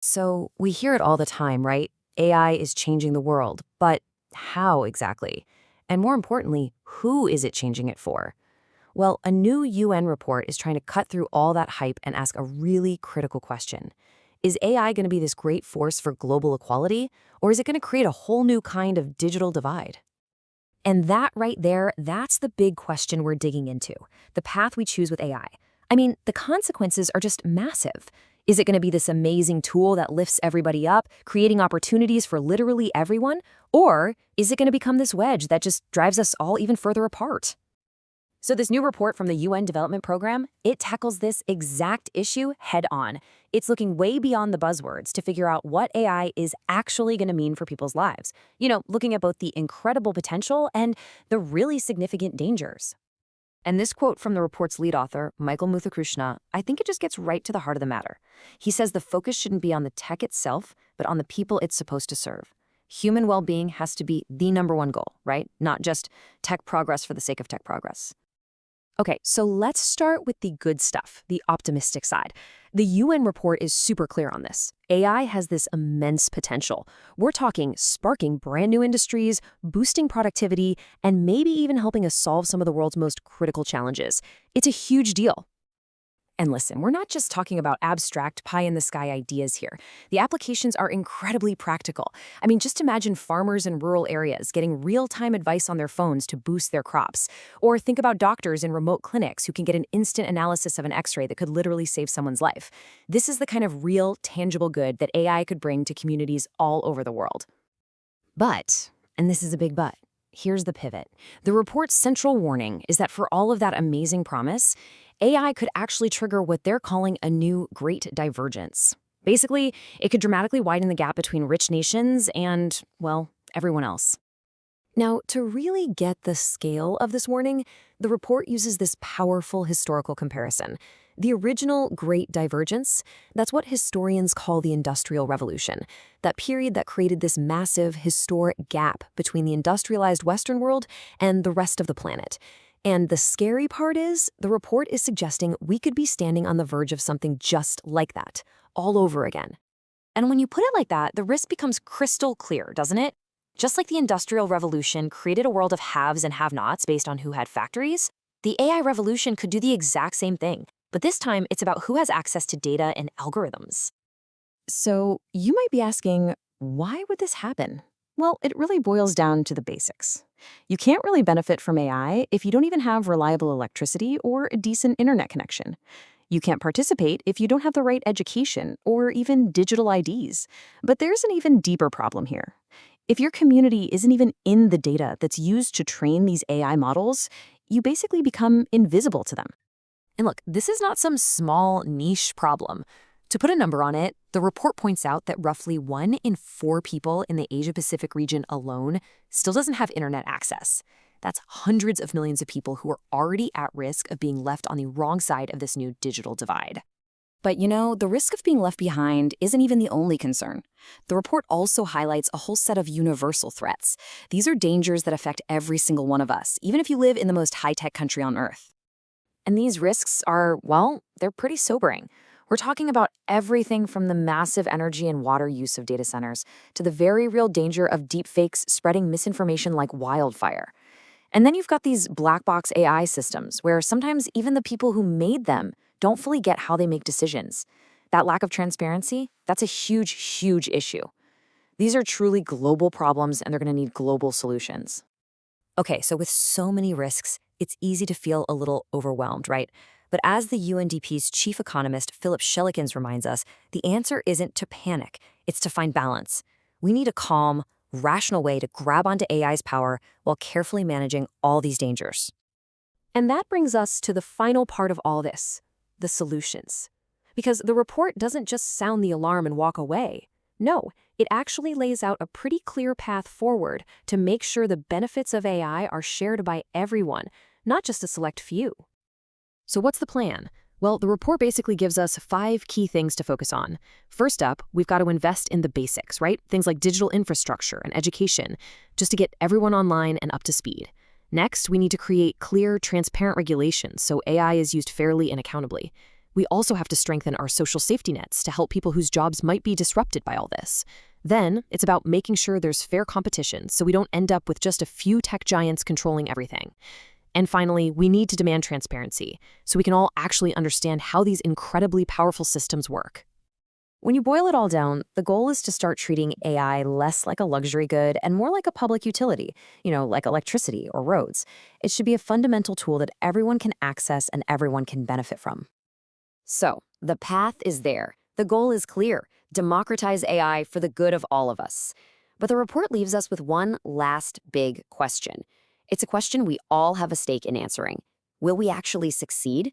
So we hear it all the time, right? AI is changing the world, but how exactly? And more importantly, who is it changing it for? Well, a new UN report is trying to cut through all that hype and ask a really critical question. Is AI going to be this great force for global equality, or is it going to create a whole new kind of digital divide? And that right there, that's the big question we're digging into, the path we choose with AI. I mean, the consequences are just massive. Is it going to be this amazing tool that lifts everybody up, creating opportunities for literally everyone? Or is it going to become this wedge that just drives us all even further apart? So this new report from the UN Development Program, it tackles this exact issue head on. It's looking way beyond the buzzwords to figure out what AI is actually going to mean for people's lives. Looking at both the incredible potential and the really significant dangers. And this quote from the report's lead author, Michael Muthakrishna, I think it just gets right to the heart of the matter. He says the focus shouldn't be on the tech itself, but on the people it's supposed to serve. Human well-being has to be the number one goal, right? Not just tech progress for the sake of tech progress. Okay, so let's start with the good stuff, the optimistic side. The UN report is super clear on this. AI has this immense potential. We're talking sparking brand new industries, boosting productivity, and maybe even helping us solve some of the world's most critical challenges. It's a huge deal. And listen, we're not just talking about abstract pie-in-the-sky ideas here. The applications are incredibly practical. I mean, just imagine farmers in rural areas getting real-time advice on their phones to boost their crops. Or think about doctors in remote clinics who can get an instant analysis of an X-ray that could literally save someone's life. This is the kind of real, tangible good that AI could bring to communities all over the world. But, and this is a big but, here's the pivot. The report's central warning is that for all of that amazing promise, AI could actually trigger what they're calling a new great divergence. Basically, it could dramatically widen the gap between rich nations and, well, everyone else. Now, to really get the scale of this warning, the report uses this powerful historical comparison. The original Great Divergence, that's what historians call the Industrial Revolution, that period that created this massive, historic gap between the industrialized Western world and the rest of the planet. And the scary part is, the report is suggesting we could be standing on the verge of something just like that, all over again. And when you put it like that, the risk becomes crystal clear, doesn't it? Just like the Industrial Revolution created a world of haves and have-nots based on who had factories, the AI revolution could do the exact same thing. But this time, it's about who has access to data and algorithms. So you might be asking, why would this happen? Well, it really boils down to the basics. You can't really benefit from AI if you don't even have reliable electricity or a decent internet connection. You can't participate if you don't have the right education or even digital IDs. But there's an even deeper problem here. If your community isn't even in the data that's used to train these AI models, you basically become invisible to them. And look, this is not some small niche problem. To put a number on it, the report points out that roughly 1 in 4 people in the Asia-Pacific region alone still doesn't have internet access. That's hundreds of millions of people who are already at risk of being left on the wrong side of this new digital divide. But the risk of being left behind isn't even the only concern. The report also highlights a whole set of universal threats. These are dangers that affect every single one of us, even if you live in the most high-tech country on Earth. And these risks are, well, they're pretty sobering. We're talking about everything from the massive energy and water use of data centers to the very real danger of deepfakes spreading misinformation like wildfire. And then you've got these black box AI systems where sometimes even the people who made them don't fully get how they make decisions. That lack of transparency, that's a huge, huge issue. These are truly global problems and they're going to need global solutions. Okay, so with so many risks, it's easy to feel a little overwhelmed, right? But as the UNDP's chief economist, Philip Schellekens, reminds us, the answer isn't to panic, it's to find balance. We need a calm, rational way to grab onto AI's power while carefully managing all these dangers. And that brings us to the final part of all this, the solutions. Because the report doesn't just sound the alarm and walk away. No, it actually lays out a pretty clear path forward to make sure the benefits of AI are shared by everyone, not just a select few. So what's the plan? Well, the report basically gives us 5 key things to focus on. First up, we've got to invest in the basics, right? Things like digital infrastructure and education, just to get everyone online and up to speed. Next, we need to create clear, transparent regulations so AI is used fairly and accountably. we also have to strengthen our social safety nets to help people whose jobs might be disrupted by all this. Then, it's about making sure there's fair competition so we don't end up with just a few tech giants controlling everything. And finally, we need to demand transparency so we can all actually understand how these incredibly powerful systems work. When you boil it all down, the goal is to start treating AI less like a luxury good and more like a public utility, like electricity or roads. It should be a fundamental tool that everyone can access and everyone can benefit from. So, the path is there. The goal is clear: democratize AI for the good of all of us. But the report leaves us with one last big question. It's a question we all have a stake in answering. Will we actually succeed?